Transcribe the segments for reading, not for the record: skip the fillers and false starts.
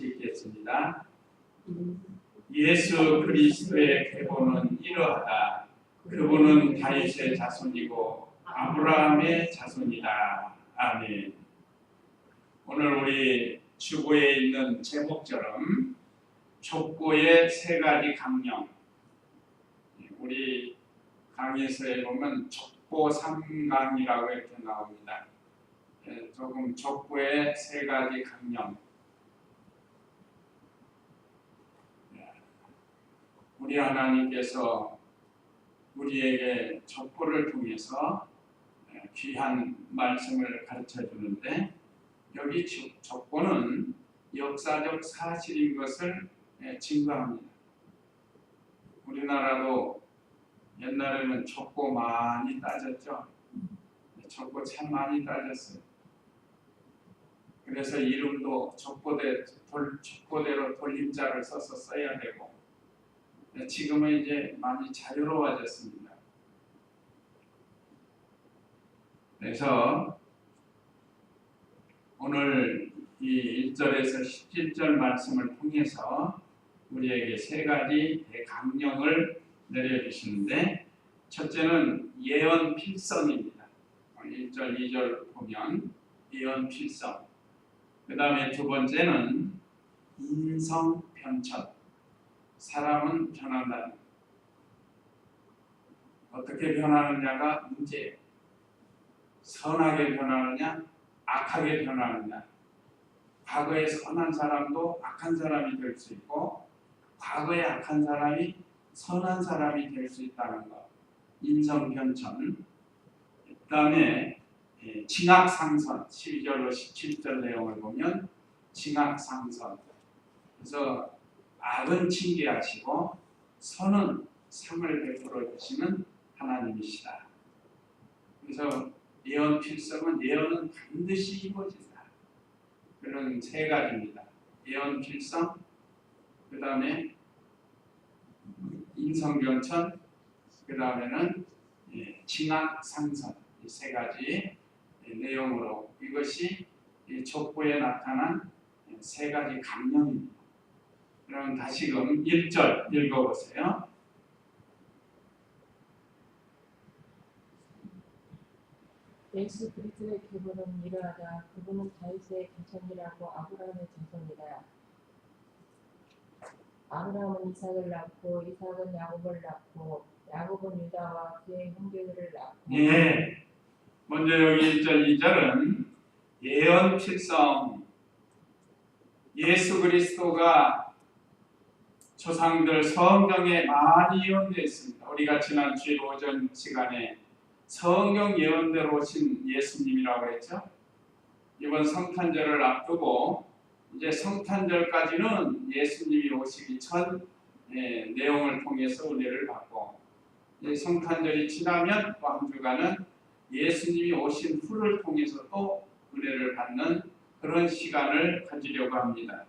읽겠습니다. 예수 그리스도의 계보는 이러하다. 그분은 다윗의 자손이고 아브라함의 자손이다. 아멘. 오늘 우리 주보에 있는 제목처럼 족보의 세 가지 강령. 우리 강의서에 보면 족보 3강이라고 이렇게 나옵니다. 조금 족보의 세 가지 강령. 우리 하나님께서 우리에게 족보를 통해서 귀한 말씀을 가르쳐 주는데, 여기 족보는 역사적 사실인 것을 증거합니다. 우리나라도 옛날에는 족보 많이 따졌죠. 족보 참 많이 따졌어요. 그래서 이름도 족보대로 돌림자를 써서 써야 되고, 지금은 이제 많이 자유로워졌습니다. 그래서 오늘 이 1절에서 17절 말씀을 통해서 우리에게 세 가지 대강령을 내려주시는데, 첫째는 예언 필성입니다. 1절, 2절 보면 예언 필성. 그 다음에 두 번째는 인성 편천. 사람은 변한다. 어떻게 변하느냐가 문제예요. 선하게 변하느냐, 악하게 변하느냐. 과거에 선한 사람도 악한 사람이 될 수 있고, 과거에 악한 사람이 선한 사람이 될 수 있다는 것. 인성변천. 그 다음에 징악상선. 12절로 17절 내용을 보면 징악상선. 그래서 악은 징계하시고 선은 상을 베풀어 주시는 하나님이시다. 그래서 예언 필성은 예언은 반드시 이루어진다. 그런 세 가지입니다. 예언 필성, 그 다음에 인성변천, 그 다음에는 징악상선. 이 세 가지 내용으로 이것이 족보에 나타난 세 가지 강령입니다. 그럼 다시금 1절 읽어보세요. 예수 그리스도의 계보는 이러하다. 그분은 다윗의 자손이라고 아브라함의 자손이다. 아브라함은 이삭을 낳고 이삭은 야곱을 낳고 야곱은 유다와 그의 형제들을 낳고. 예. 먼저 여기 1절, 2절은 예언 필성. 예수 그리스도가 조상들 성경에 많이 예언되어 있습니다. 우리가 지난 주일 오전 시간에 성경 예언대로 오신 예수님이라고 했죠. 이번 성탄절을 앞두고 이제 성탄절까지는 예수님이 오시기 전 내용을 통해서 은혜를 받고, 이제 성탄절이 지나면 또 한 주간은 예수님이 오신 후를 통해서 또 은혜를 받는 그런 시간을 가지려고 합니다.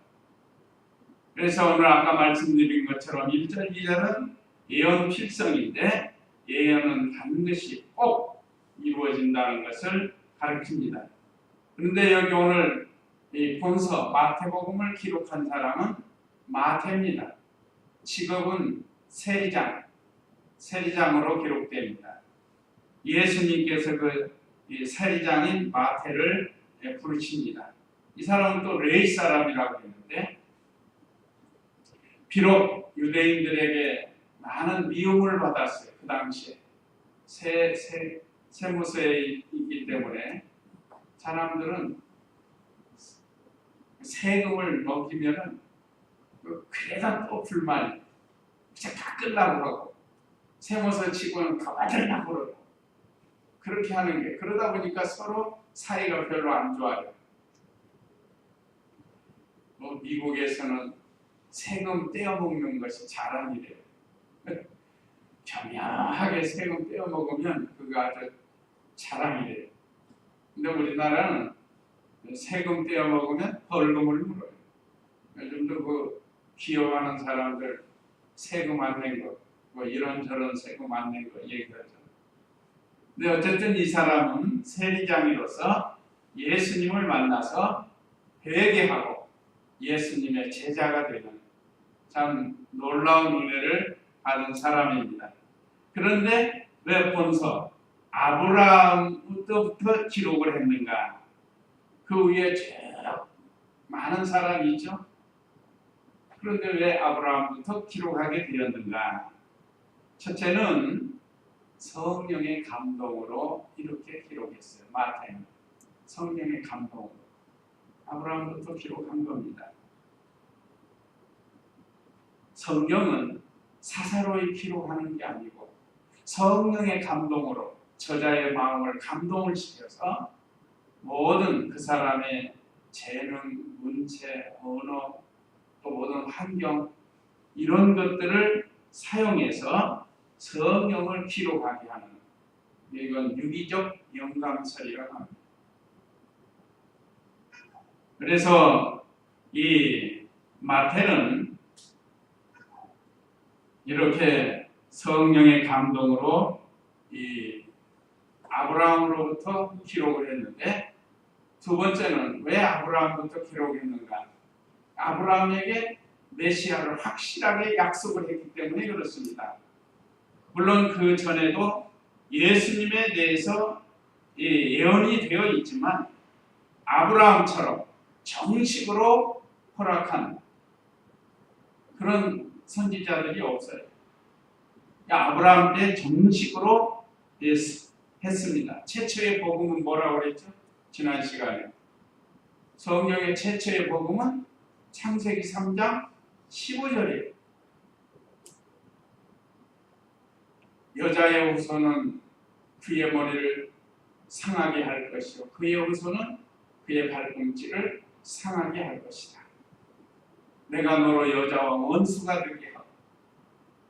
그래서 오늘 아까 말씀드린 것처럼 1절, 2절은 예언 필성인데, 예언은 반드시 꼭 이루어진다는 것을 가르칩니다. 그런데 여기 오늘 이 본서 마태복음을 기록한 사람은 마태입니다. 직업은 세리장으로 기록됩니다. 예수님께서 그 세리장인 마태를 부르십니다. 이 사람은 또 레위 사람이라고 했는데, 비록 유대인들에게 많은 미움을 받았어요. 그 당시에 세무서에 있기 때문에 사람들은 세금을 먹이면은 그래다 또 불만이 이제 다 끌라고 하고, 세무서 치고는 더 맞으려고 그러고, 그렇게 하는 게, 그러다 보니까 서로 사이가 별로 안 좋아요. 미국에서는 세금 떼어먹는 것이 자랑이래요. 겸양하게 세금 떼어먹으면 그거 아주 자랑이래요. 근데 우리나라는 세금 떼어먹으면 벌금을 물어요. 요즘도 그 기여하는 사람들 세금 안 낸 거, 뭐 이런저런 세금 안 낸 거 얘기하죠. 근데 어쨌든 이 사람은 세리장이로서 예수님을 만나서 회개하고 예수님의 제자가 되는 참 놀라운 은혜를 받은 사람입니다. 그런데 왜 본서 아브라함부터 기록을 했는가? 그 위에 많은 사람이 있죠. 그런데 왜 아브라함부터 기록하게 되었는가? 첫째는 성령의 감동으로 이렇게 기록했어요. 마태는 성령의 감동으로 아브라함부터 기록한 겁니다. 성경은 사사로이 기록하는 게 아니고 성령의 감동으로 저자의 마음을 감동을 시켜서 모든 그 사람의 재능, 문체, 언어, 또 모든 환경 이런 것들을 사용해서 성경을 기록하게 하는, 이건 유기적 영감설이라고 합니다. 그래서 이 마태는 이렇게 성령의 감동으로 이 아브라함으로부터 기록을 했는데, 두 번째는 왜 아브라함부터 기록했는가? 아브라함에게 메시아를 확실하게 약속을 했기 때문에 그렇습니다. 물론 그 전에도 예수님에 대해서 예언이 되어 있지만 아브라함처럼 정식으로 허락한 그런 선지자들이 없어요. 아브라함 때 정식으로 했습니다. 최초의 복음은 뭐라고 그랬죠? 지난 시간에 성경의 최초의 복음은 창세기 3장 15절이에요. 여자의 후손은 그의 머리를 상하게 할 것이요 그의 후손은 그의 발꿈치를 상하게 할 것이다. 내가 너로 여자와 원수가 되게 하고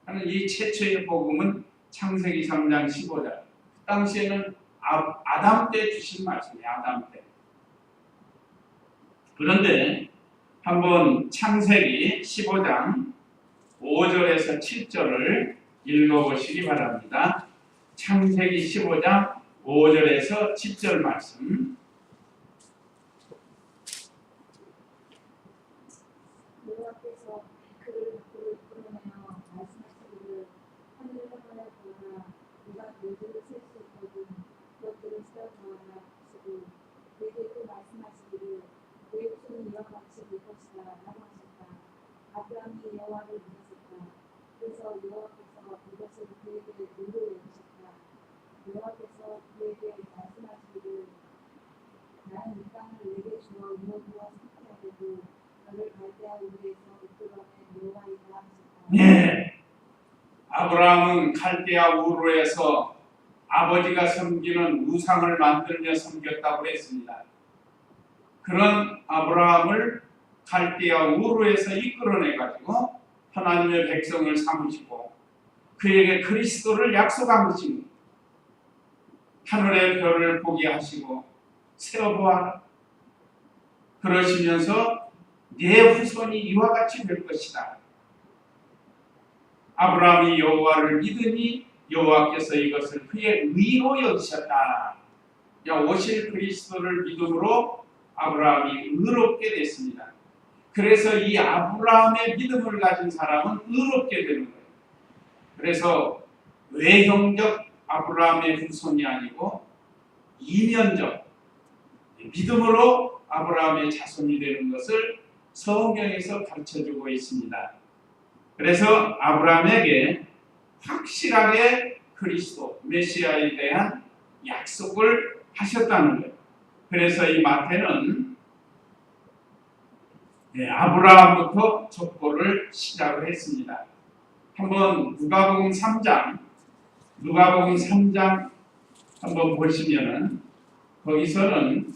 하는 이 최초의 복음은 창세기 3장 15절. 그 당시에는 아담 때 주신 말씀이에요. 아담 때. 그런데 한번 창세기 15장 5절에서 7절을 읽어보시기 바랍니다. 창세기 15장 5절에서 10절 말씀. 여호와께서 그를 밖으로 이끌어내어 말씀하시기를 하늘을 한번에 보아라 네가 별들을 셀 수 있거든 그것들을 세어 보아라 하시고 그에게 또 말씀하시기를 그의 후손은 이와 같이 될 것이다 라고 하셨다. 아브라함이 여호와를 믿었었다. 그래서 여호와께서 이것을 그에게 의로 여기셨다. 여호와께서 그에게 말씀하시기를 나는 이 땅을 내게 주어 인원부와 상쾌하게 하고 너를 갈대아 우르에서 이끌어낸 여호와이다 하셨다. 네. 아브라함은 갈대아 우르에서 아버지가 섬기는 우상을 만들며 섬겼다고 했습니다. 그런 아브라함을 갈대아 우르에서 이끌어내가지고 하나님의 백성을 삼으시고 그에게 그리스도를 약속한 것입니다. 하늘의 별을 보게 하시고 세어보아라. 그러시면서 내 후손이 이와 같이 될 것이다. 아브라함이 여호와를 믿으니 여호와께서 이것을 그의 의로 여기셨다. 오실 그리스도를 믿음으로 아브라함이 의롭게 됐습니다. 그래서 이 아브라함의 믿음을 가진 사람은 의롭게 되는 거예요. 그래서 외형적 아브라함의 후손이 아니고 이면적 믿음으로 아브라함의 자손이 되는 것을 성경에서 가르쳐주고 있습니다. 그래서 아브라함에게 확실하게 그리스도 메시아에 대한 약속을 하셨다는 거예요. 그래서 이 마태는 아브라함부터 족보를 시작을 했습니다. 한번 누가복음 3장 한번 보시면은 거기서는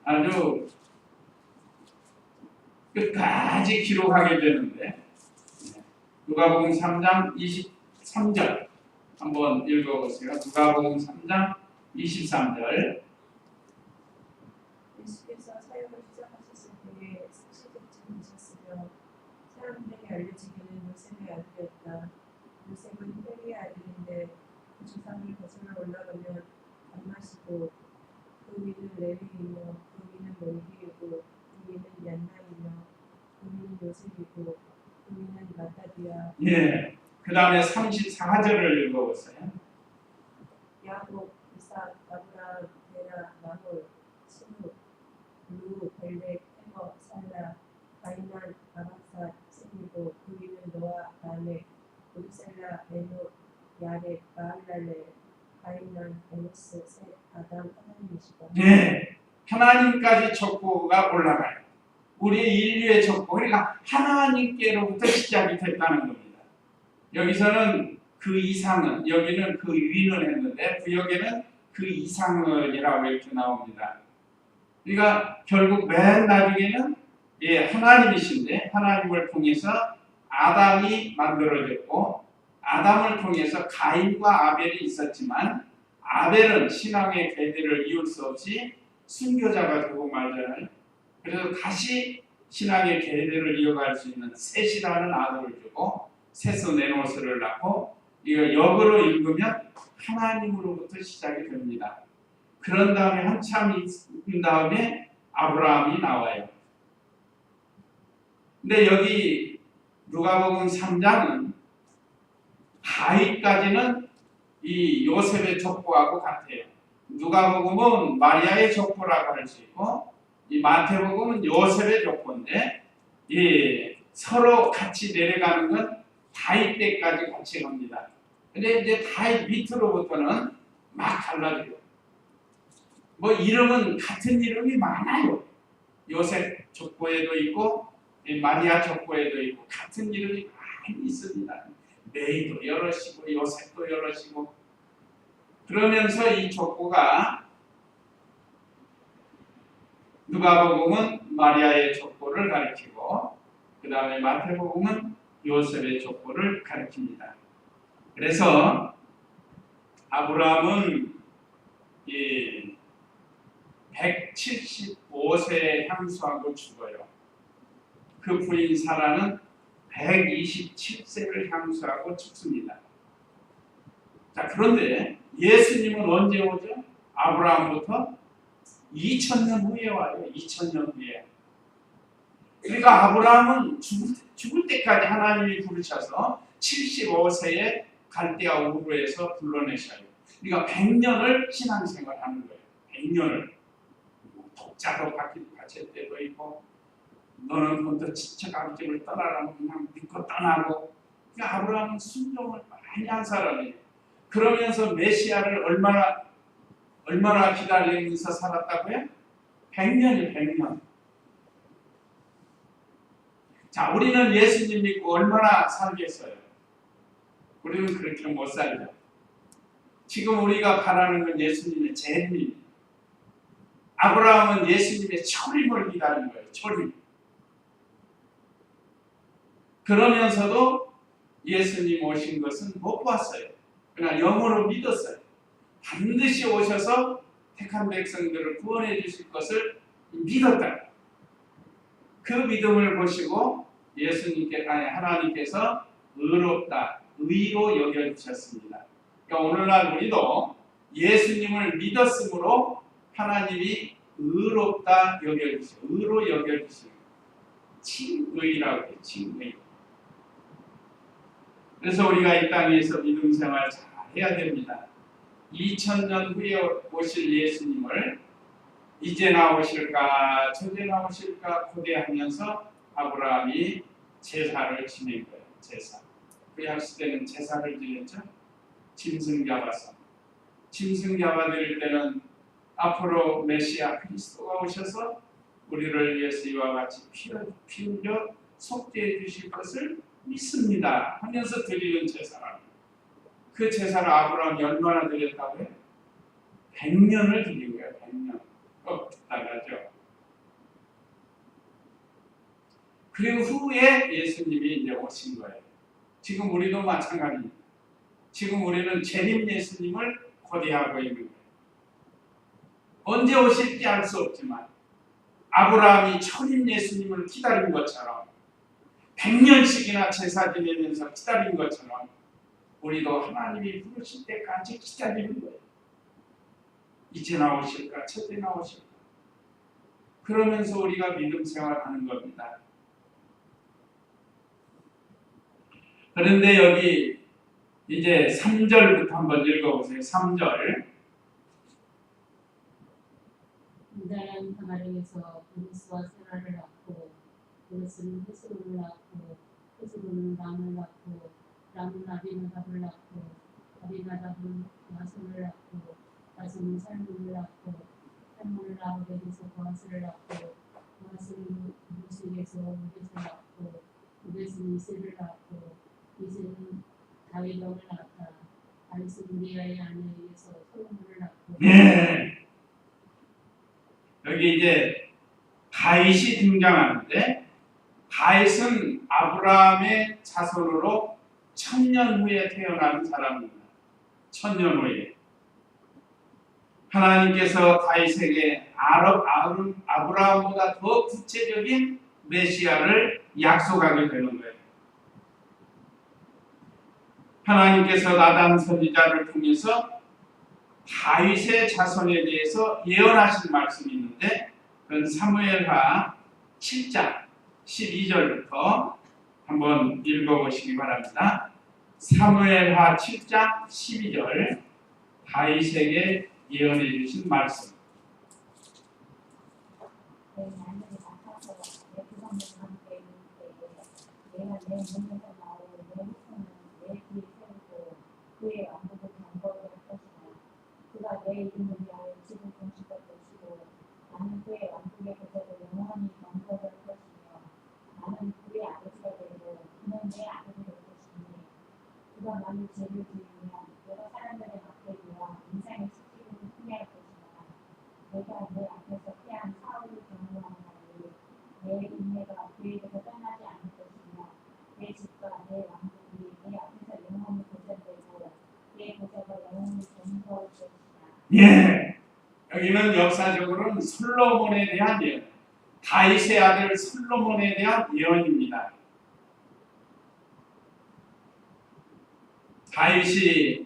아주 끝까지 기록하게 되는데 누가복음 3장 23절 한번 읽어보세요. 누가복음 3장 23절. 예수께서 사역을 시작하셨을 때에 시집쯤이셨으며 사람들에게 알려지기는 요셉의 아들이었다. 요셉은 헬리의 아들인데 그 조상이 거슬러 올라가면 안 마시고 그 위를 레위이며 그 우리는 멜기이고 우리는 얀나이며 우리는 요셉이고 우리는 마따디아 예. 그 다음에 34절을 읽어보세요. 야곱 이삭 아브라함 데라 나홀 스누 루 벨렉 헤버 살라 가이난 아박삿 셈이고 그위는 노아 라멕 우셀라 에녹 야렉 마할랄렐 가이난 에노스 셋 아담 하나님이시다. 예. 하나님까지 족보가 올라가요. 우리 인류의 족보, 그러니까 하나님께로부터 시작이 됐다는 겁니다. 여기서는 그 이상은, 여기는 그 위는 했는데 구역에는 그 이상은이라고 이렇게 나옵니다. 그러니까 결국 맨 나중에는 하나님이신데 하나님을 통해서 아담이 만들어졌고 아담을 통해서 가인과 아벨이 있었지만 아벨은 신앙의 계대를 이을 수 없이 순교자가 되고 말잖아요. 그래서 다시 신앙의 계대를 이어갈 수 있는 셋이라는 아들을 주고 셋은 에노스를 낳고 이거 역으로 읽으면 하나님으로부터 시작이 됩니다. 그런 다음에 한참 있은 다음에 아브라함이 나와요. 근데 여기 누가복음 3장은 다윗까지는 이 요셉의 족보하고 같아요. 누가복음은 마리아의 족보라고 할 수 있고 이 마태복음은 요셉의 족보인데 서로 같이 내려가는 건 다윗 때까지 같이 갑니다. 근데 이제 다윗 밑으로부터는 막 달라져요. 뭐 이름은 같은 이름이 많아요. 요셉 족보에도 있고 마리아 족보에도 있고 같은 이름이 많이 있습니다. 메이도 여럿이고 요셉도 여럿이고 그러면서 이 족보가 누가복음은 마리아의 족보를 가리키고 그 다음에 마태복음은 요셉의 족보를 가리킵니다. 그래서 아브라함은 175세에 향수하고 죽어요. 그 부인 사라는 127세를 향수하고 죽습니다. 자, 그런데 예수님은 언제 오죠? 아브라함부터 2000년 후에 와요. 2000년 후에. 그러니까 아브라함은 죽을 때까지 하나님이 부르셔서 75세에 갈대아 우르에서 불러내셔요. 그러니까 100년을 신앙생활하는 거예요. 100년을. 독자도 바칠 때도 있고 너는 먼저 지적 아버지를 떠나라고 그냥 믿고 떠나고 그러니까 아브라함은 순종을 많이 한 사람이에요. 그러면서 메시아를 얼마나 기다리면서 살았다고요? 100년이요. 100년. 자, 우리는 예수님 믿고 얼마나 살겠어요? 우리는 그렇게 못 살죠. 지금 우리가 바라는 건 예수님의 재림. 아브라함은 예수님의 초림을 기다린 거예요. 초림. 그러면서도 예수님 오신 것은 못 봤어요. 그냥 영으로 믿었어요. 반드시 오셔서 택한 백성들을 구원해 주실 것을 믿었다. 그 믿음을 보시고 하나님께서 의롭다, 의로 여겨주셨습니다. 그러니까 오늘날 우리도 예수님을 믿었으므로 하나님이 의롭다 여겨주시고 의로 여겨주시고 칭의라고 해요. 칭의. 그래서 우리가 이 땅에서 믿음 생활 잘 해야 됩니다. 2000년 후에 오실 예수님을 이제 나오실까 저제 나오실까 고대하면서 아브라함이 제사를 지낸 거예요. 제사. 구약 시대는 제사를 지냈죠. 짐승 잡아서. 짐승 잡아드릴 때는 앞으로 메시아 그리스도가 오셔서 우리를 위해서 이와 같이 피 흘려 속죄해 주실 것을 믿습니다 하면서 드리는 제사랍니다. 그 제사를 아브라함이 얼마나 드렸다고요? 100년을 드린 거예요. 100년. 꼭 달라죠. 그리고 후에 예수님이 이제 오신 거예요. 지금 우리도 마찬가지입니다. 지금 우리는 재림 예수님을 고대하고 있는 거예요. 언제 오실지 알 수 없지만 아브라함이 초림 예수님을 기다린 것처럼 100년씩이나 제사 지내면서 기다린 것처럼 우리도 하나님이 부르실 때까지 기다리는 거예요. 이제 나오실까 저제 나오실까. 그러면서 우리가 믿음 생활하는 겁니다. 그런데 여기 이제 3절부터 한번 읽어보세요. 3절. 유다는 다말에게서 브루스와 세라를 낳고 브루스는 헤스론을 낳고 헤스론은 람을 낳고 람은 아비나답을 낳고 아비나답은 나손을 낳고 나손은 살몬을 낳고 살몬은 라우덱에서 보아스를 낳고 보아스는 루스에게서 우벳을 낳고 우벳은 이세를 낳고 이세는 다윗왕을 낳았다. 다윗은 우리아의 아내에게서 솔로몬을 낳고 예. 여기 이제 다윗이 등장하는데 다윗은 아브라함의 자손으로 1000년 후에 태어난 사람입니다. 1000년 후에 하나님께서 다윗에게 아브라함보다 더 구체적인 메시아를 약속하게 되는 거예요. 하나님께서 나단 선지자를 통해서 다윗의 자손에 대해서 예언하신 말씀이 있는데 그건 사무엘하 7장 12절부터 한번 읽어보시기 바랍니다. 사무엘하 7장 12절 다윗에게 예언해 주신 말씀. 내 날들이 나타서 내 구성들과 함께 있는 때에 내가 내 눈에서 나오 내 후손은 내 뒤에 세우고 그의 왕국을 견고하게 할 것이다. 그가 내 이름을 위하여 집을 건축할 것이고 나는 그의 왕국의 보좌를 영원히 견고하게 할 것이며 나는 그의 아버지가 되고 그는 내 아들이 될 것이니 그가 만일 죄를 지으면 여러 사람들의 앞에 놓아 인생의 수치를 후회할 것이다. 내가 내 앞에서 패한 사울을 경고하는 날이 내 인내가 그에게서 떠나지 않을 것이며 내 집과 내 왕국이 내 앞에서 영원히 보존되고 내 보좌가 영원히 견고할 것이다. 예. 여기는 역사적으로는 솔로몬에 대한 예언, 다윗의 아들 솔로몬에 대한 예언입니다. 다윗이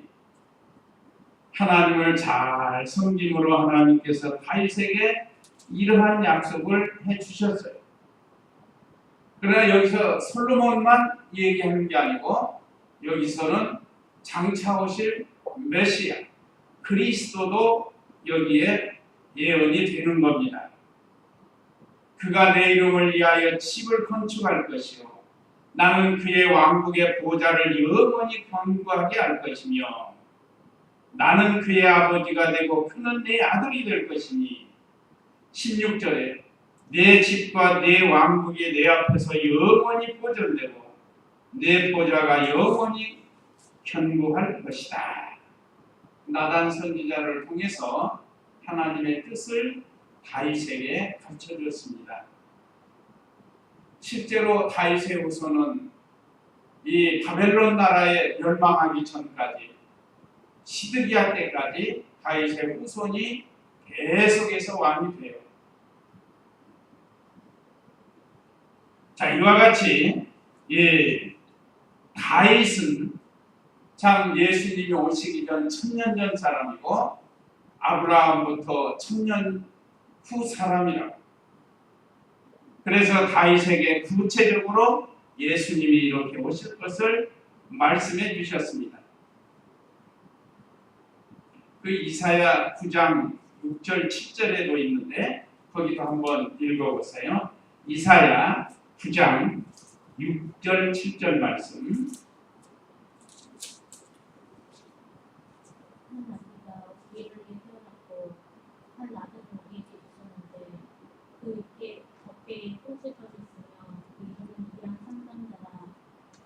하나님을 잘 섬김으로 하나님께서 다윗에게 이러한 약속을 해주셨어요. 그러나 여기서 솔로몬만 얘기하는 게 아니고 여기서는 장차 오실 메시아 그리스도도 여기에 예언이 되는 겁니다. 그가 내 이름을 위하여 집을 건축할 것이요 나는 그의 왕국의 보좌를 영원히 견고하게 할 것이며 나는 그의 아버지가 되고 그는 내 아들이 될 것이니 16절에 내 집과 내 왕국이 내 앞에서 영원히 보존되고 내 보좌가 영원히 견고할 것이다. 나단 선지자를 통해서 하나님의 뜻을 다윗에게 가르쳐줬습니다. 실제로 다윗의 후손은 이 바벨론 나라에 멸망하기 전까지 시드기야 때까지 다윗의 후손이 계속해서 왕이 돼요. 자, 이와 같이 다윗은 참 예수님이 오시기 전 1000년 전 사람이고 아브라함부터 1000년 후 사람이라고. 그래서 다윗에게 구체적으로 예수님이 이렇게 오실 것을 말씀해 주셨습니다. 그 이사야 9장 6절 7절에도 있는데 거기도 한번 읽어보세요. 이사야 9장 6절 7절 말씀. 한 아기가 우리를 위해 태어났고 한 아들은 우리에게 있었는데 그 어깨에 뿔이 터졌으며 그 이름은 위대한 상상자라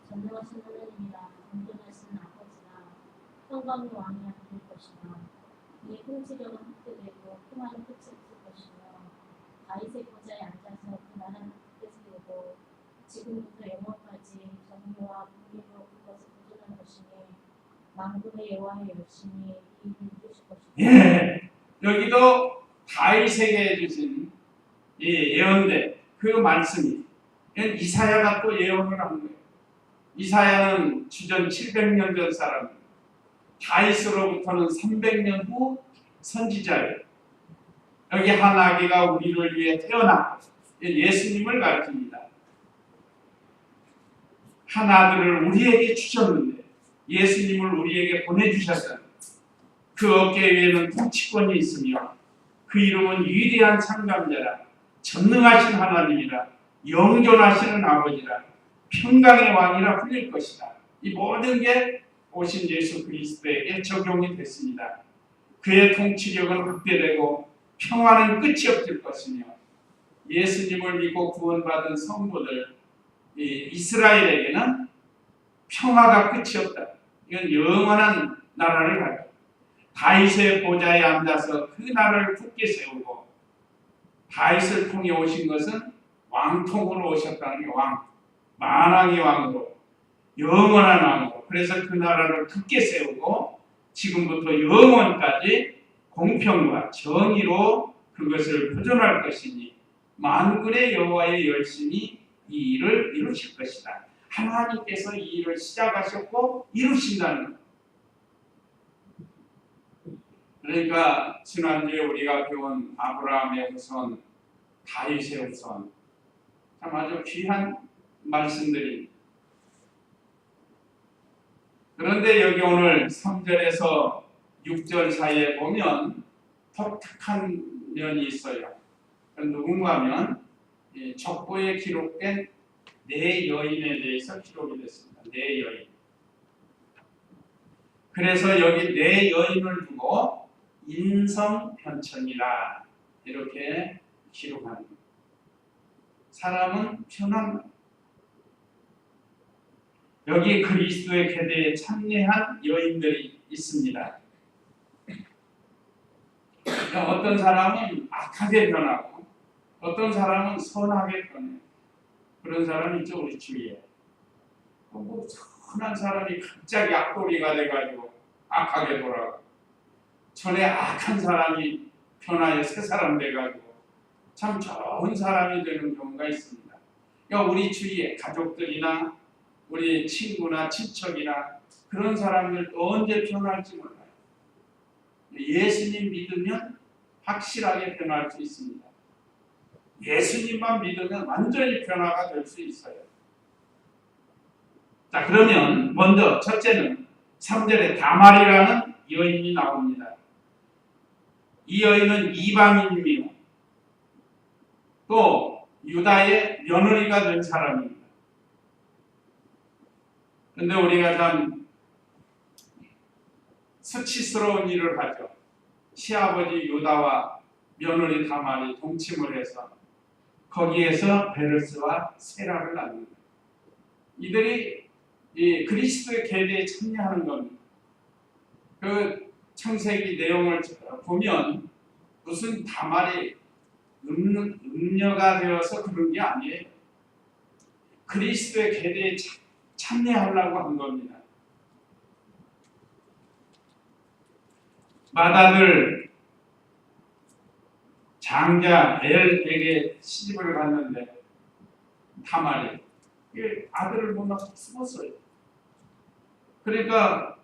전능하신 하나님이라 온전하신 아버지라 평강의 왕이 될 것이며 그의 통치력은 확대되고 풍화는 끝이 없을 것이며 다윗의 보좌에 앉아서 그 나라는 굳게 세우고 지금부터 영원까지 정의와 공의로 그것을 보존할 것이니 만군의 여호와의 열심히 이 일을 이루실 것이다. 예, 여기도 다윗에게 주신 이 예언대 그 말씀이 이사야가 또 예언을 한 거예요. 이사야는 주전 700년 전 사람입니다. 다윗으로부터는 300년 후 선지자예요. 여기 한 아기가 우리를 위해 태어났고 예수님을 가르칩니다. 한 아들을 우리에게 주셨는데 예수님을 우리에게 보내주셨어요. 그 어깨 위에는 통치권이 있으며 그 이름은 위대한 상감자라, 전능하신 하나님이라, 영존하시는 아버지라, 평강의 왕이라 불릴 것이다. 이 모든 게 오신 예수 그리스도에게 적용이 됐습니다. 그의 통치력은 확대되고 평화는 끝이 없을 것이며 예수님을 믿고 구원받은 성도들 이스라엘에게는 평화가 끝이 없다. 이건 영원한 나라를 가져. 다윗의 보좌에 앉아서 그 나라를 굳게 세우고 다윗을 통해 오신 것은 왕통으로 오셨다는 게 왕, 만왕의 왕으로, 영원한 왕으로. 그래서 그 나라를 굳게 세우고 지금부터 영원까지 공평과 정의로 그것을 보존할 것이니 만군의 여호와의 열심히 이 일을 이루실 것이다. 하나님께서 이 일을 시작하셨고 이루신다는 것. 그러니까 지난주에 우리가 배운 아브라함의 후손, 다윗의 후손, 참 아주 귀한 말씀들입니다. 그런데 여기 오늘 3절에서 6절 사이에 보면 독특한 면이 있어요. 누군가 하면 족보에 기록된 네 여인에 대해서 기록이 됐습니다. 네 여인. 그래서 여기 네 여인을 두고 인성편천이라 이렇게 기록합니다. 사람은 편합니다. 여기 그리스도의 계대에 참여한 여인들이 있습니다. 어떤 사람은 악하게 변하고 어떤 사람은 선하게 변해요. 그런 사람이 있죠, 우리 주위에. 뭐 선한 사람이 갑자기 악돌이가 돼가지고 악하게 돌아가고 전에 악한 사람이 변하여 새 사람 돼가지고 참 좋은 사람이 되는 경우가 있습니다. 그러니까 우리 주위에 가족들이나 우리 친구나 친척이나 그런 사람들도 언제 변할지 몰라요. 예수님 믿으면 확실하게 변할 수 있습니다. 예수님만 믿으면 완전히 변화가 될 수 있어요. 자, 그러면 먼저 첫째는 3절에 다말이라는 여인이 나옵니다. 이 여인은 이방인이며 또 유다의 며느리가 된 사람입니다. 그런데 우리가 참 수치스러운 일을 하죠. 시아버지 유다와 며느리 다말이 동침을 해서 거기에서 베르스와 세라를 낳습니다. 이들이 이 그리스도의 계대에 참여하는 겁니다. 그 창세기 내용을 보면 무슨 다말이 음녀가 되어서 그런 게 아니에요. 그리스도의 계대에 참여하려고 한 겁니다. 맏아들 장자 엘에게 시집을 갔는데 다말이 아들을 못 낳고 죽었어요. 그러니까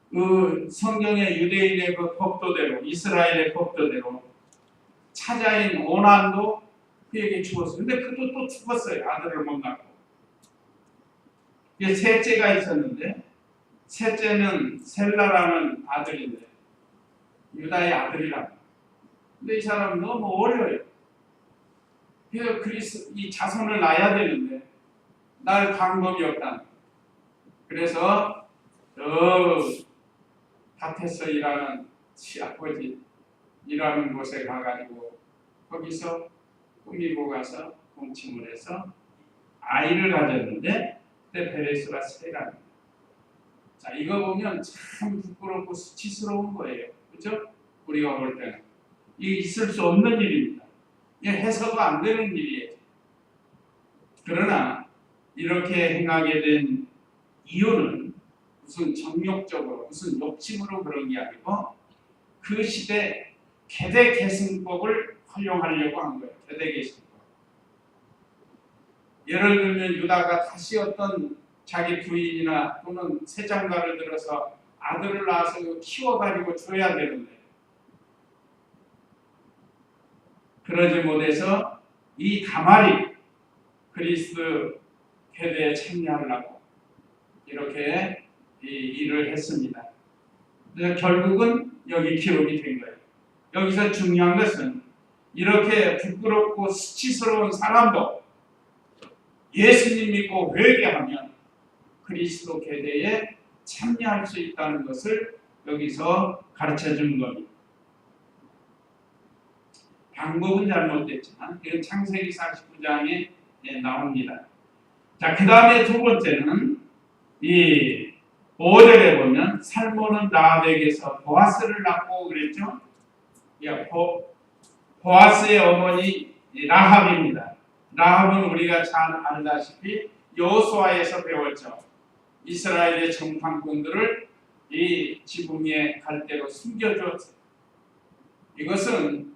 그 성경의 유대인의 그 법도대로 이스라엘의 법도대로 차자인 오난도 그에게 죽었어요. 근데 그도 또 죽었어요. 아들을 못 낳고. 셋째가 있었는데 셋째는 셀라라는 아들인데 유다의 아들이라고. 근데 이 사람은 너무 어려요. 그래서 이 자손을 낳아야 되는데 낳을 방법이 없다. 그래서 밭에서 일하는 시아버지 일하는 곳에 가가지고 거기서 꾸미고 가서 동침을 해서 아이를 가졌는데 그때 베레스가 세라. 자, 이거 보면 참 부끄럽고 수치스러운 거예요. 그렇죠? 우리가 볼 때는 이게 있을 수 없는 일입니다. 이게 해서가 안 되는 일이에요. 그러나 이렇게 행하게 된 이유는 무슨 정욕적으로 무슨 욕심으로 그런 게 아니고 그 시대 계대 계승법을 활용하려고 한 거예요. 계대 계승법. 예를 들면 유다가 다시 어떤 자기 부인이나 또는 세장가를 들어서 아들을 낳아서 키워가지고 줘야 되는데 그러지 못해서 이 다말이 그리스도 회대에 참여하려고 이렇게 이 일을 했습니다. 그래서 결국은 여기 기록이 된 거예요. 여기서 중요한 것은 이렇게 부끄럽고 수치스러운 사람도 예수님 믿고 회개하면 그리스도 계대에 참여할 수 있다는 것을 여기서 가르쳐 주는 겁니다. 방법은 잘못됐지만 이건 창세기 49장에 나옵니다. 자, 그 다음에 두 번째는 이 5절에 보면 살몬은 라합에게서 보아스를 낳고 그랬죠. 보아스의 어머니 라합입니다. 라합은 우리가 잘 알다시피 여호수아에서 배웠죠. 이스라엘의 정탐꾼들을 이 지붕의 갈대로 숨겨주었어요. 이것은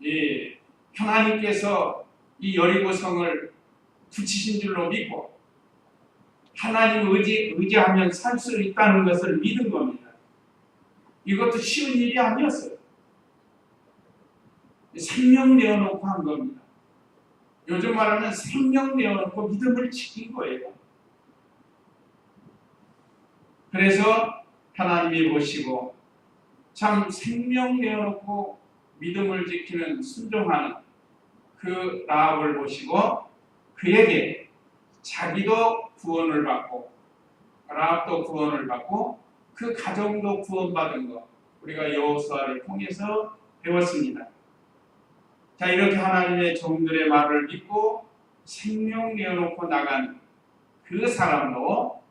이 하나님께서 이 여리고성을 붙이신 줄로 믿고 하나님 의지하면 살 수 있다는 것을 믿은 겁니다. 이것도 쉬운 일이 아니었어요. 생명 내어놓고 한 겁니다. 요즘 말하면 생명 내어놓고 믿음을 지킨 거예요. 그래서 하나님이 보시고 참 생명 내어놓고 믿음을 지키는 순종하는 그 라합을 보시고 그에게 자기도 구원을 받고 라합도 구원을 받고 그 가정도 구원받은 것 우리가 여호수아를 통해서 배웠습니다. 자, 이렇게 하나님의 종들의 말을 믿고 생명 내어놓고 나간 그 사람도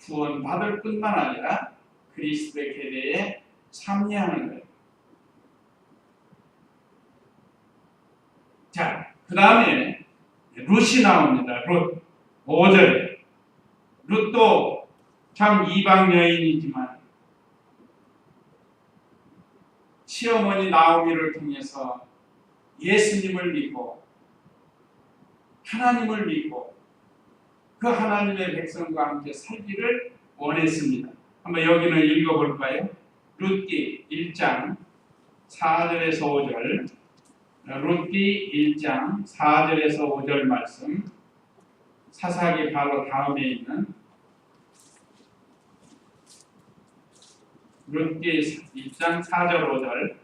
구원받을 뿐만 아니라 그리스도의 계대에 참여하는 거예요. 자, 그 다음에 룻이 나옵니다. 룻 5절에 룻도 참 이방 여인이지만 시어머니 나오미를 통해서 예수님을 믿고 하나님을 믿고 그 하나님의 백성과 함께 살기를 원했습니다. 한번 여기는 읽어볼까요? 룻기 1장 4절에서 5절 룻기 1장 4절에서 5절 말씀 사사기 바로 다음에 있는 룻기 1장 4절 5절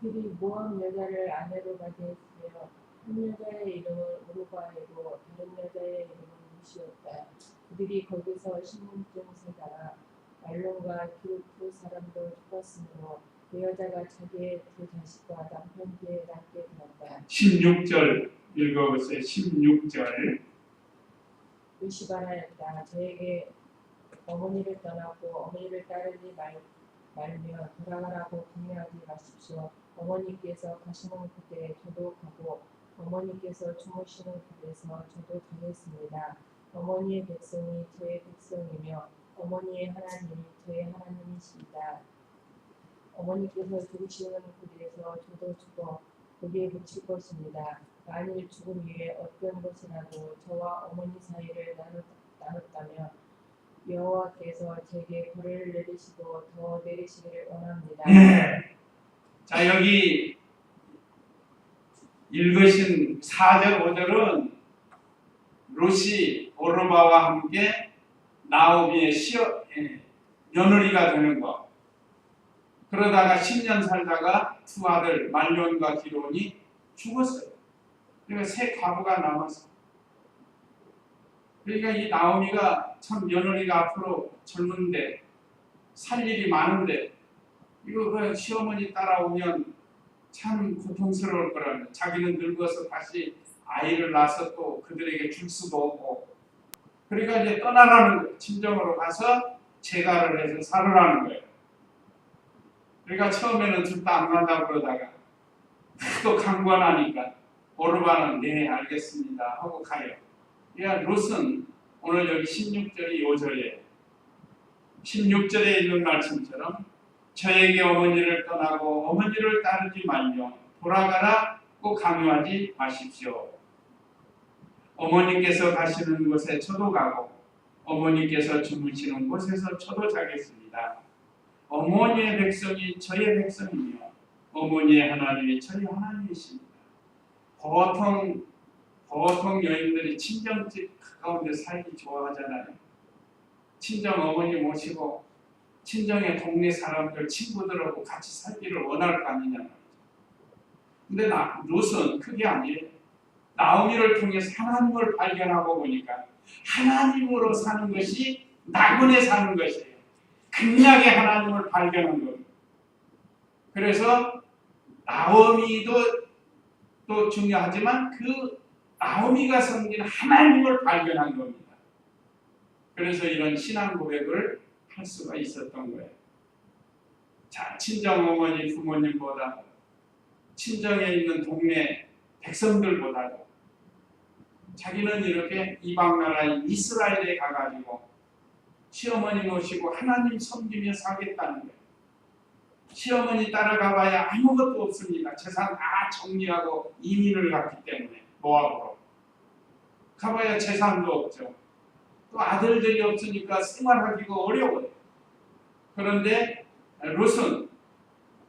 그들이 모압 여자를 아내로 맞이했으며 한 여자의 이름은 오르바이고 다른 여자의 이름은 루시였다. 그들이 거기서 10년쯤 살다가 말론과 기르프 사람도 죽었으므로 그 여자가 자기의 두 자식과 남편 뒤에 낳게 되었다. 16절 읽어보세요. 16절 루시바라였다. 저에게 어머니를 떠나고 어머니를 따르지 말며 돌아가라고 강요하지 마십시오. 어머니께서 가시는 곳에 저도 가고 어머니께서 주무시는 곳에서 저도 가겠습니다. 어머니의 백성이 저의 백성이며 어머니의 하나님이 저의 하나님이시다. 어머니께서 죽으시는 곳에서 저도 죽어 거기에 묻힐 것입니다. 만일 죽음 위에 어떤 것이라도 저와 어머니 사이를 나눴다면 여호와께서 제게 벌을 내리시고 더 내리시기를 원합니다. 자, 여기 읽으신 4절 5절은 룻이 오르바와 함께 나오미의 며느리가 되는 것. 그러다가 10년 살다가 두 아들 말론과 기론이 죽었어요. 그러니까 세 과부가 남았어요. 그러니까 이 나오미가 참 며느리가 앞으로 젊은데 살 일이 많은데 이거 그 시어머니 따라오면 참 고통스러울 거라는 자기는 늙어서 다시 아이를 낳아서 또 그들에게 줄 수도 없고 그러니까 이제 떠나라는 거예요. 친정으로 가서 재가를 해서 살으라는 거예요. 그러니까 처음에는 둘 다 안 간다고 그러다가 또 강권하니까 오르바는 네 알겠습니다 하고 가요. 그러니까 룻은 오늘 여기 16절이 5절이에요. 16절에 있는 말씀처럼 저에게 어머니를 떠나고 어머니를 따르지 말며 돌아가라고 강요하지 마십시오. 어머니께서 가시는 곳에 저도 가고 어머니께서 주무시는 곳에서 저도 자겠습니다. 어머니의 백성이 저의 백성이며 어머니의 하나님이 저희 하나님이십니다. 보통 여인들이 친정집 가까운데 살기 좋아하잖아요. 친정 어머니 모시고 친정의 동네 사람들 친구들하고 같이 살기를 원할 거 아니냐 말이죠. 근데 롯은 그게 아니에요. 나오미를 통해서 하나님을 발견하고 보니까 하나님으로 사는 것이 낙원에 사는 것이에요. 극락의 하나님을 발견한 겁니다. 그래서 나오미도 또 중요하지만 그 나오미가 섬긴 하나님을 발견한 겁니다. 그래서 이런 신앙 고백을 할 수가 있었던 거예요. 자, 친정 어머니 부모님보다 친정에 있는 동네 백성들보다도 자기는 이렇게 이방 나라인 이스라엘에 가가지고 시어머니 모시고 하나님 섬기며 살겠다는 거예요. 시어머니 따라가봐야 아무것도 없습니다. 재산 다 정리하고 이민을 갔기 때문에 모압으로 가봐야 재산도 없죠. 또 아들들이 없으니까 생활하기가 어려워요. 그런데 롯은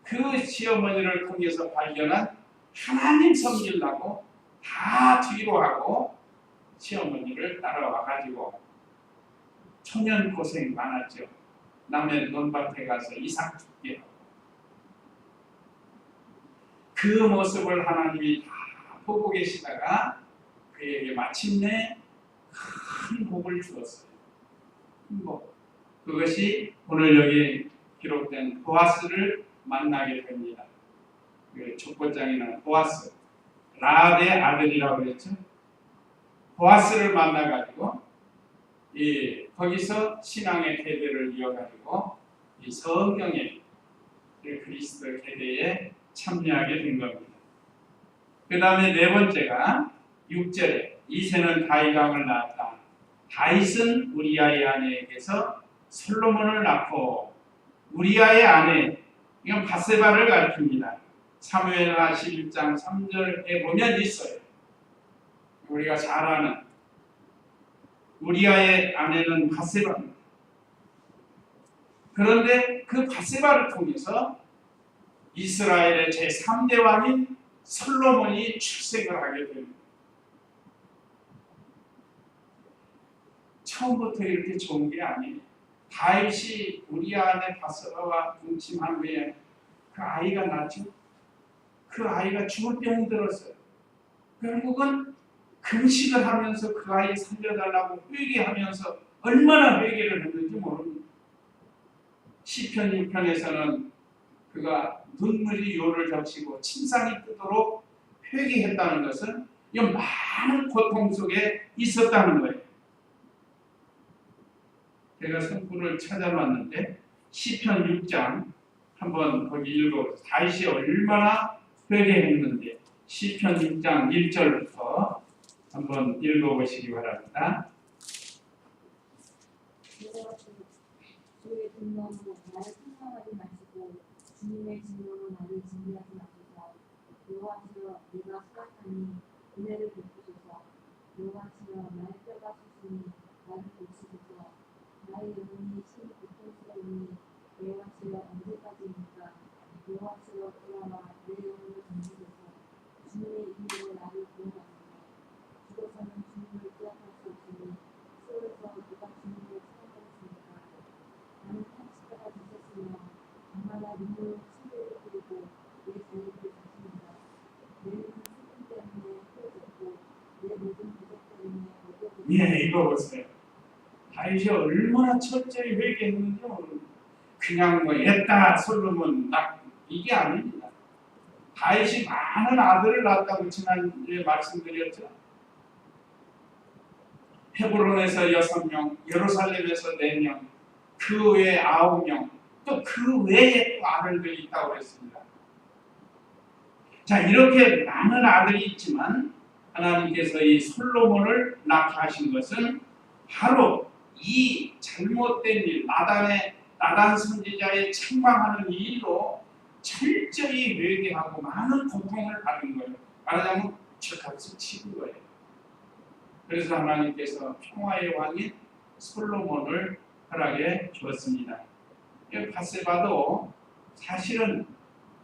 그 시어머니를 통해서 발견한 하나님 섬기려고 다 뒤로 하고 시어머니를 따라와가지고 초년 고생 많았죠. 남의 논밭에 가서 이삭 죽게 하고 그 모습을 하나님이 다 보고 계시다가 그에게 마침내 큰 복을 주었어요. 큰 복. 그것이 오늘 여기 기록된 보아스를 만나게 됩니다. 그 족보장에는 보아스, 라합의 아들이라고 그랬죠. 보아스를 만나가지고 거기서 신앙의 계대를 이어가지고 이 성경의 그리스도 계대에 참여하게 된 겁니다. 그 다음에 네 번째가 6절에 이새는 다윗왕을 낳았다. 다윗은 우리아의 아내에게서 솔로몬을 낳고 우리아의 아내, 이건 바세바를 가리킵니다. 사무엘하 11장 3절에 보면 있어요. 우리가 잘 아는 우리아의 아내는 바세바입니다. 그런데 그 바세바를 통해서 이스라엘의 제3대 왕인 솔로몬이 출생을 하게 됩니다. 처음부터 이렇게 좋은 게 아니에요. 다윗이 우리아 아내 바세바와 동침한 후에 그 아이가 낳죠. 그 아이가 죽을 병이 들었어요. 결국은 금식을 하면서 그 아이 살려달라고 회개하면서 얼마나 회개를 했는지 모릅니다. 시편 6편에서는 그가 눈물이 요를 적시고 침상이 뜨도록 회개했다는 것은 이 많은 고통 속에 있었다는 거예요. 제가 성구를 찾아봤는데 시편 6장 한번 거기 읽어보세요. 다윗이 얼마나 회개했는지 시편 6장 1절부터 한번 읽어보시기 바랍니다. 주의 분노로 나를 상상하지 마시고 주님의 진노로 나를 징계하지 마소서. 여호와시여 내가 수락하니 은혜를 베푸소서. 여호와시여 나의 뼈가 솟으니 나를 고치소서. 나의 영혼이 심히 고통스러우니 여호와시여 언제까지입니까? 여호와시여 돌아와 내 영혼을 건지소서. 주님의 이름으로 나를 구원하소서. 죽어서는 주님을 기억할 수 없으니 시온에서 누가 주님을 찾아보겠습니까? 나는 30대가 되셨으며 얼마나 눈물로 침대를 흘리고 내 자유를 다십니다. 내 눈은 슬픔 때문에 흐려졌고 내 모든 부족 때문에 어두워졌습니다. 예, 읽어보세요. 다윗이 얼마나 철저히 회개했는지 모릅니다. 그냥 뭐 했다 솔로몬 딱 이게 아닙니다. 다윗이 많은 아들을 낳았다고 지난주에 말씀드렸죠. 헤브론에서 6명, 예루살렘에서 4명, 그 외에 9명, 또 그 외에 또 아들들이 있다고 했습니다. 자, 이렇게 많은 아들이 있지만 하나님께서 이 솔로몬을 낳게 하신 것은 바로 이 잘못된 일, 나단 선지자의 책망하는 이 일로 철저히 회개하고 많은 고통을 받은 거예요. 말하자면 죗값을 치는 거예요. 그래서 하나님께서 평화의 왕인 솔로몬을 허락해 주었습니다. 바세바도 사실은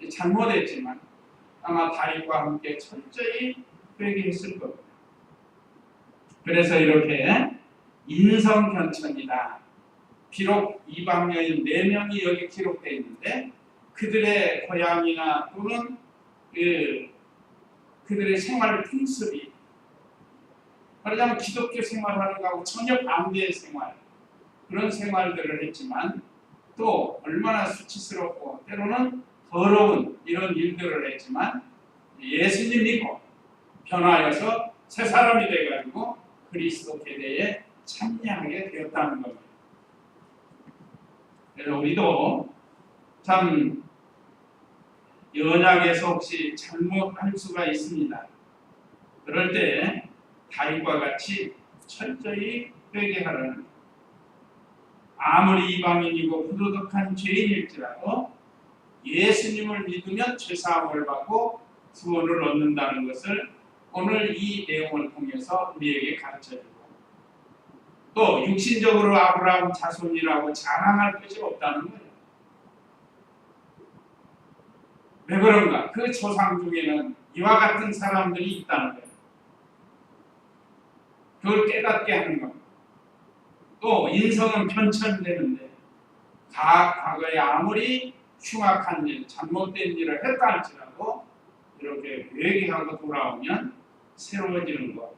잘못했지만 아마 다윗과 함께 철저히 회개했을 겁니다. 그래서 이렇게 인성편천이다. 비록 이방여인 4명이 여기 기록되어 있는데 그들의 고향이나 또는 그들의 생활 풍습이 말하자면 기독교 생활하는 거하고 전혀 반대의 생활, 그런 생활들을 했지만 또 얼마나 수치스럽고 때로는 더러운 이런 일들을 했지만 예수님 믿고 변화해서 새 사람이 돼가지고 그리스도 계대에 참여하게 되었다는 겁니다. 그래서 우리도 참 연약해서 혹시 잘못할 수가 있습니다. 그럴 때 다윗과 같이 철저히 회개하라는, 아무리 이방인이고 부도덕한 죄인일지라도 예수님을 믿으면 죄사함을 받고 구원을 얻는다는 것을 오늘 이 내용을 통해서 우리에게 가르쳐주고, 또 육신적으로 아브라함 자손이라고 자랑할 것이 없다는 거예요. 왜 그런가? 그 조상 중에는 이와 같은 사람들이 있다는 거예요. 그걸 깨닫게 하는 겁니다. 또 인성은 편천되는데 과거에 아무리 흉악한 일, 잘못된 일을 했다 할지라도 이렇게 회개하고 돌아오면 새로워지는 것.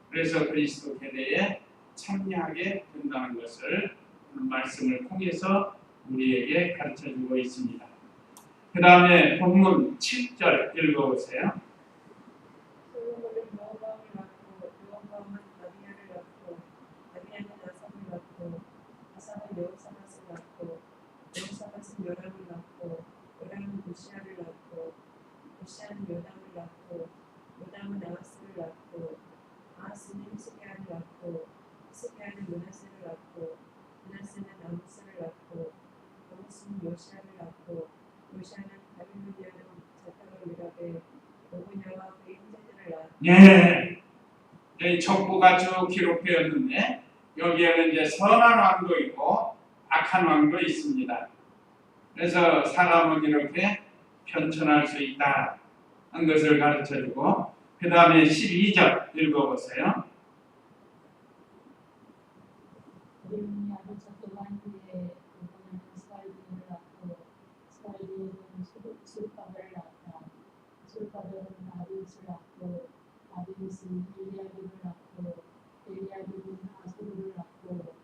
그래서 그리스도 계대에 참여하게 된다는 것을 말씀을 통해서 우리에게 가르쳐주고 있습니다. 그 다음에 본문 7절 읽어보세요. 솔로몬은 여호람을 낳고 여호람은 아비야를 낳고 아비야는 아삽을 낳고 아삽은 여호사밧을 낳고 여호사밧은 요람을 낳고 요람은 우시아를 낳고 우시아는 요담을 낳고 요담은 아하스를 낳고 아하스는 히스기야를 낳고 히스기야는 므낫세를 낳고 므낫세는 아모스를 낳고 아모스는 요시아를 낳고 요시아는 바빌로니아로 자타로 유럽에 오고냐와 그의 형제들을 낳았다. 예, 이 족보가 쭉 기록되었는데 여기에는 이제 선한 왕도 있고 악한 왕도 있습니다. 그래서 사람은 이렇게 편천할 수 있다 한 것을 가르쳐주고, 그 다음에 12절 읽어보세요. 바빌로니아로 접근한 후에 오고냐는 스발디엘을 낳고 스발디엘은 수르바벨을 낳았다. 수르바벨은 아비웃을 낳고 아비웃은 엘리야립을 낳고 엘리야립은 아소르를 낳고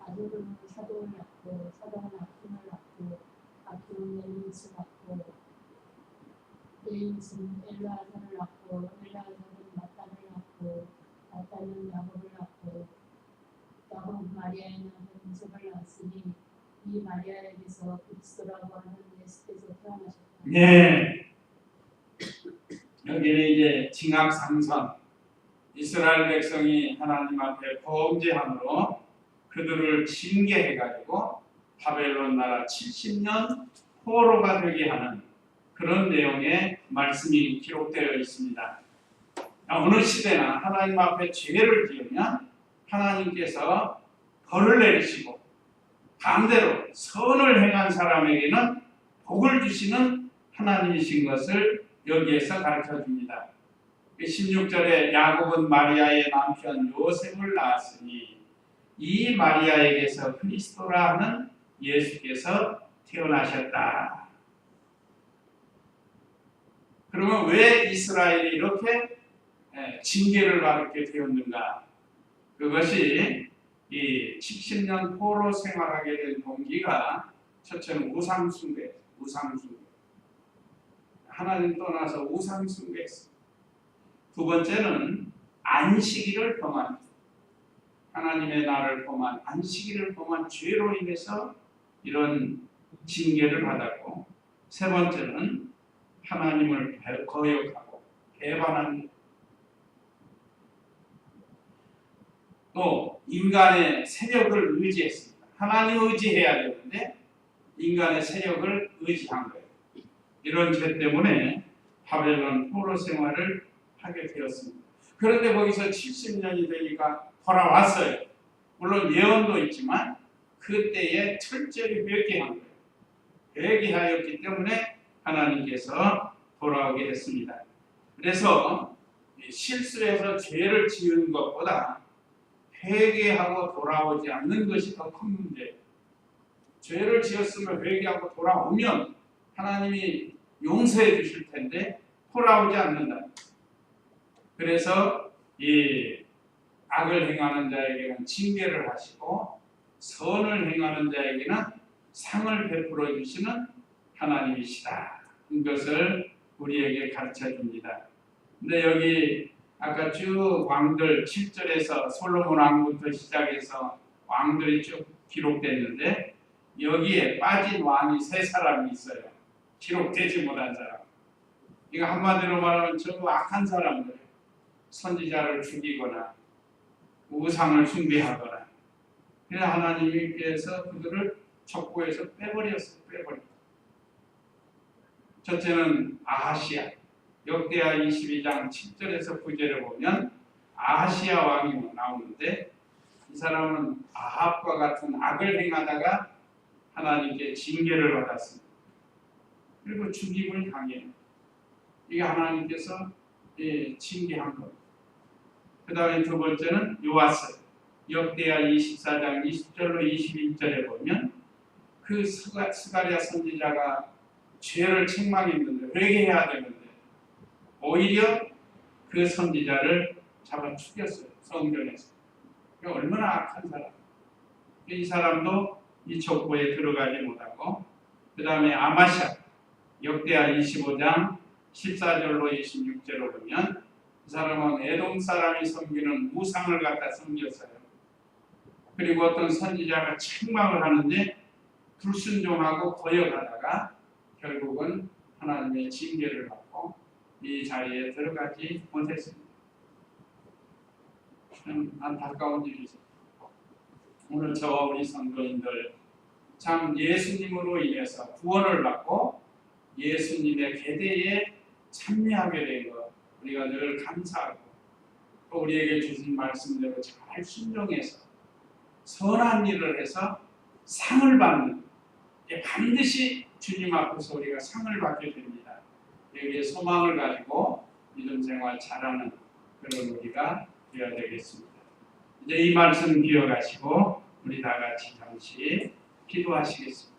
아소르는 사도를 낳고 사도는 아킴을 낳고 아킴은 엘리웃을 낳고 엘리웃은 엘르아살을 낳고 엘르아살은 마탄을 낳고 마탄은 야곱을 낳고 야곱 마리아의 낳은 이삭을 낳았으니 이 마리아에게서 그리스도라고 하는 예수께서 태어나셨다. 예, 여기는 이제 징악상선, 이스라엘 백성이 하나님 앞에 범죄함으로 그들을 징계해가지고 바벨론 나라 70년 포로가 되게 하는 그런 내용의 말씀이 기록되어 있습니다. 어느 시대나 하나님 앞에 죄를 지으면 하나님께서 벌을 내리시고 반대로 선을 행한 사람에게는 복을 주시는 하나님이신 것을 여기에서 가르쳐줍니다. 16절에 야곱은 마리아의 남편 요셉을 낳았으니 이 마리아에게서 그리스도라 하는 예수께서 태어나셨다. 그러면 왜 이스라엘이 이렇게 징계를 받게 되었는가? 그것이 이 70년 포로 생활하게 된 동기가 첫째는 우상숭배. 하나님 떠나서 우상숭배했습니다. 두 번째는 안식일을 범한, 하나님의 날을 범한, 안식일을 범한 죄로 인해서 이런 징계를 받았고, 세 번째는 하나님을 거역하고 배반한, 또 인간의 세력을 의지했습니다. 하나님 의지해야 되는데 인간의 세력을 의지한 거예요. 이런 죄 때문에 바벨론 포로 생활을 하게 되었습니다. 그런데 거기서 70년이 되니까 돌아왔어요. 물론 예언도 있지만 그때에 철저히 회개한 거예요. 회개하였기 때문에 하나님께서 돌아오게 했습니다. 그래서 실수해서 죄를 지은 것보다 회개하고 돌아오지 않는 것이 더 큰 문제예요. 죄를 지었으면 회개하고 돌아오면 하나님이 용서해 주실 텐데 돌아오지 않는다. 그래서 이 악을 행하는 자에게는 징계를 하시고 선을 행하는 자에게는 상을 베풀어 주시는 하나님이시다. 이것을 우리에게 가르쳐 줍니다. 근데 여기 아까 쭉 왕들 7절에서 솔로몬 왕부터 시작해서 왕들이 쭉 기록됐는데 여기에 빠진 왕이 3사람이 있어요. 기록되지 못한 사람. 이거 한마디로 말하면 저 악한 사람들, 선지자를 죽이거나 우상을 숭배하거나, 그래서 하나님께서 그들을 족보에서 빼버렸어요. 첫째는 아하시야. 역대하 22장 7절에서 9절에 보면 아하시야 왕이 나오는데 이 사람은 아합과 같은 악을 행하다가 하나님께 징계를 받았습니다. 그리고 죽임을 당해요. 이게 하나님께서 징계한 겁니다. 그 다음에 두 번째는 요아스. 역대하 24장 20절로 21절에 보면 그 스가랴 선지자가 죄를 책망했는데 회개해야 되는데 오히려 그 선지자를 잡아 죽였어요. 성전에서. 얼마나 악한 사람. 이 사람도 이 족보에 들어가지 못하고, 그 다음에 아마샤. 역대하 25장 14절로 26절로 보면 그 사람은 에돔 사람이 섬기는 우상을 갖다 섬겼어요. 그리고 어떤 선지자가 책망을 하는데 불순종하고 거역하다가 결국은 하나님의 징계를 받고 이 자리에 들어가지 못했습니다. 참 안타까운 일이죠. 오늘 저와 우리 성도인들 참 예수님으로 인해서 구원을 받고 예수님의 계대에 참여하게 된 것 우리가 늘 감사하고 또 우리에게 주신 말씀대로 잘 순종해서 선한 일을 해서 상을 받는, 반드시 주님 앞에서 우리가 상을 받게 됩니다. 여기에 소망을 가지고 믿음 생활 잘하는 그런 우리가 되어야 되겠습니다. 이제 이 말씀 기억하시고 우리 다 같이 잠시 기도하시겠습니다.